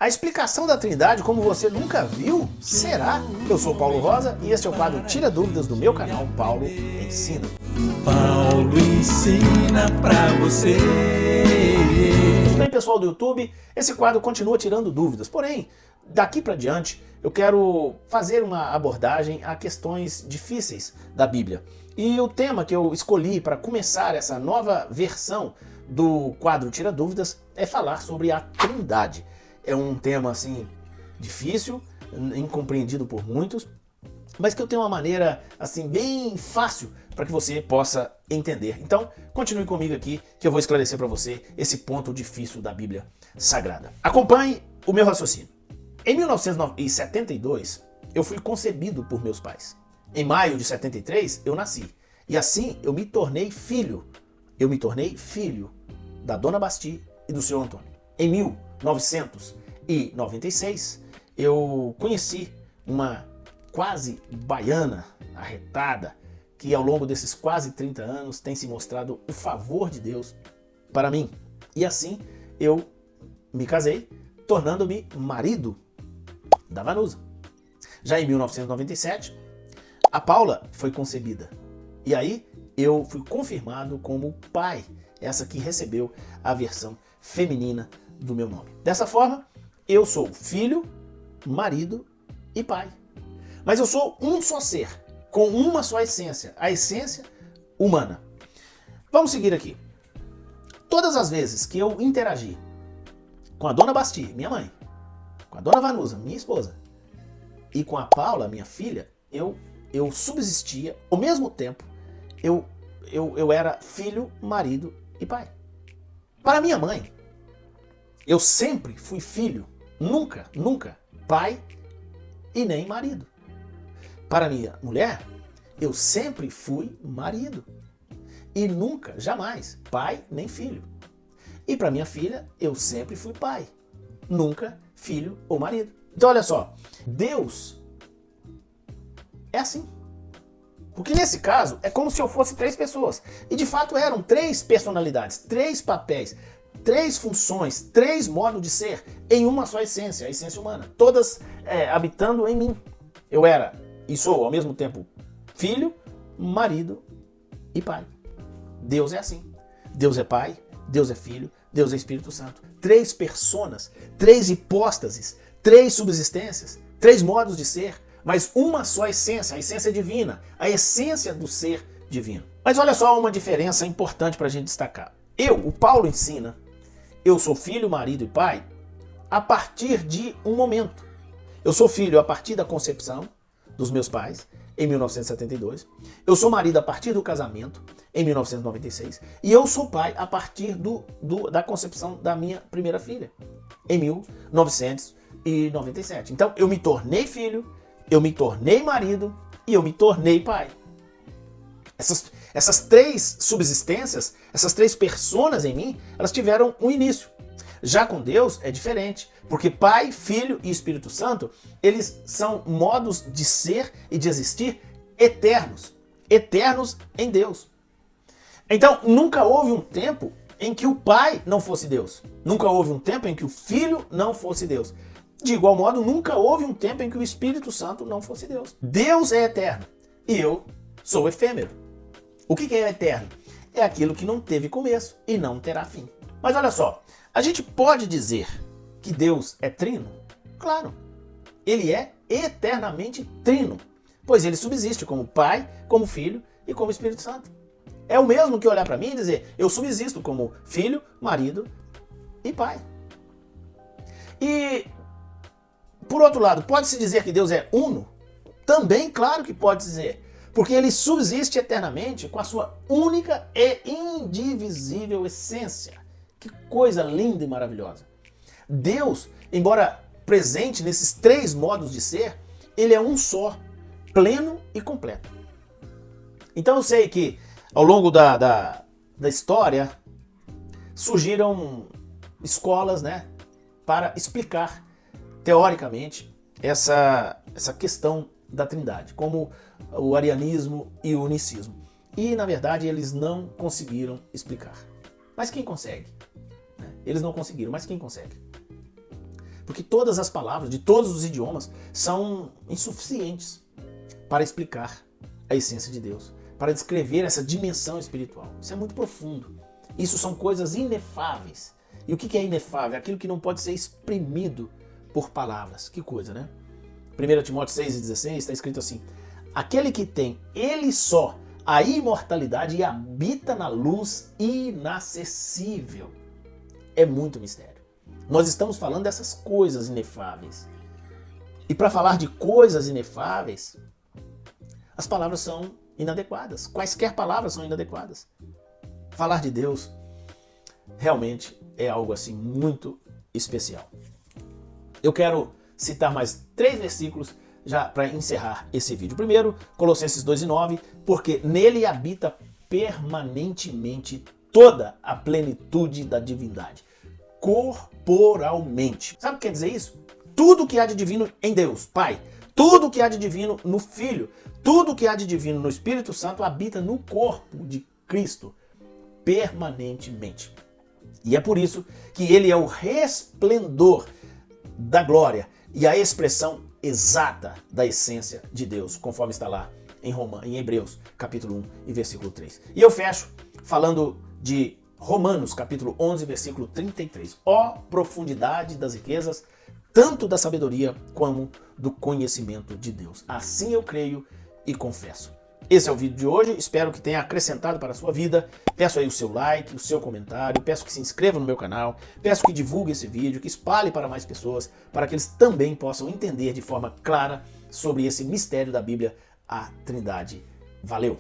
A explicação da Trindade como você nunca viu? Será? Eu sou o Paulo Rosa e este é o quadro Tira Dúvidas do meu canal Paulo Ensina. Paulo ensina pra você. Tudo bem, pessoal do YouTube? Esse quadro continua tirando dúvidas, porém, daqui para diante eu quero fazer uma abordagem a questões difíceis da Bíblia. E o tema que eu escolhi para começar essa nova versão do quadro Tira Dúvidas é falar sobre a Trindade. É um tema assim difícil, incompreendido por muitos, mas que eu tenho uma maneira assim bem fácil para que você possa entender. Então, continue comigo aqui que eu vou esclarecer para você esse ponto difícil da Bíblia Sagrada. Acompanhe o meu raciocínio. Em 1972, eu fui concebido por meus pais. Em maio de 73, eu nasci. E assim eu me tornei filho. Eu me tornei filho da Dona Basti e do Sr. Antônio. Em 1996, eu conheci uma quase baiana arretada que ao longo desses quase 30 anos tem se mostrado o favor de Deus para mim. E assim eu me casei, tornando-me marido da Vanusa. Já em 1997, a Paula foi concebida. E aí eu fui confirmado como pai, essa que recebeu a versão feminina do meu nome. Dessa forma, eu sou filho, marido e pai. Mas eu sou um só ser, com uma só essência, a essência humana. Vamos seguir aqui. Todas as vezes que eu interagi com a Dona Basti, minha mãe, com a Dona Vanusa, minha esposa, e com a Paula, minha filha, eu subsistia, ao mesmo tempo, eu era filho, marido e pai. Para minha mãe, eu sempre fui filho, nunca pai e nem marido. Para minha mulher, eu sempre fui marido e nunca, jamais, pai nem filho. E para minha filha, eu sempre fui pai, nunca filho ou marido. Então olha só, Deus é assim. Porque nesse caso, é como se eu fosse três pessoas. E de fato eram três personalidades, três papéis, três funções, três modos de ser em uma só essência, a essência humana. Todas habitando em mim. Eu era e sou ao mesmo tempo filho, marido e pai. Deus é assim. Deus é pai, Deus é filho, Deus é Espírito Santo. Três personas, três hipóstases, três subsistências, três modos de ser, mas uma só essência, a essência divina, a essência do ser divino. Mas olha só uma diferença importante para a gente destacar. O Paulo ensina, eu sou filho, marido e pai a partir de um momento. Eu sou filho a partir da concepção dos meus pais, em 1972. Eu sou marido a partir do casamento, em 1996. E eu sou pai a partir da concepção da minha primeira filha, em 1997. Então eu me tornei filho, eu me tornei marido e eu me tornei pai. Essas três subsistências, essas três personas em mim, elas tiveram um início. Já com Deus é diferente, porque Pai, Filho e Espírito Santo, eles são modos de ser e de existir eternos, eternos em Deus. Então, nunca houve um tempo em que o Pai não fosse Deus. Nunca houve um tempo em que o Filho não fosse Deus. De igual modo, nunca houve um tempo em que o Espírito Santo não fosse Deus. Deus é eterno e eu sou efêmero. O que é eterno? É aquilo que não teve começo e não terá fim. Mas olha só, a gente pode dizer que Deus é trino? Claro, ele é eternamente trino, pois ele subsiste como Pai, como Filho e como Espírito Santo. É o mesmo que olhar para mim e dizer, eu subsisto como filho, marido e pai. E, por outro lado, pode-se dizer que Deus é uno? Também, claro que pode dizer, porque ele subsiste eternamente com a sua única e indivisível essência. Que coisa linda e maravilhosa. Deus, embora presente nesses três modos de ser, ele é um só, pleno e completo. Então eu sei que ao longo da história surgiram escolas, né, para explicar teoricamente essa questão da Trindade, como o arianismo e o unicismo. E na verdade eles não conseguiram explicar. Mas quem consegue? Eles não conseguiram, mas quem consegue? Porque todas as palavras de todos os idiomas são insuficientes para explicar a essência de Deus, para descrever essa dimensão espiritual. Isso é muito profundo. Isso são coisas inefáveis. E o que é inefável? Aquilo que não pode ser exprimido por palavras. Que coisa, né? 1 Timóteo 6,16 está escrito assim: aquele que tem ele só a imortalidade e habita na luz inacessível. É muito mistério. Nós estamos falando dessas coisas inefáveis. E para falar de coisas inefáveis, as palavras são inadequadas. Quaisquer palavras são inadequadas. Falar de Deus realmente é algo assim muito especial. Eu quero citar mais 3 versículos já para encerrar esse vídeo. Primeiro, Colossenses 2:9, porque nele habita permanentemente toda a plenitude da divindade, corporalmente. Sabe o que quer dizer isso? Tudo que há de divino em Deus, Pai, tudo que há de divino no Filho, tudo que há de divino no Espírito Santo habita no corpo de Cristo permanentemente. E é por isso que ele é o resplendor da glória e a expressão exata da essência de Deus, conforme está lá em Hebreus, capítulo 1 e versículo 3. E eu fecho falando de Romanos, capítulo 11, versículo 33. Ó profundidade das riquezas, tanto da sabedoria como do conhecimento de Deus. Assim eu creio e confesso. Esse é o vídeo de hoje, espero que tenha acrescentado para a sua vida. Peço aí o seu like, o seu comentário, peço que se inscreva no meu canal, peço que divulgue esse vídeo, que espalhe para mais pessoas, para que eles também possam entender de forma clara sobre esse mistério da Bíblia, a Trindade. Valeu!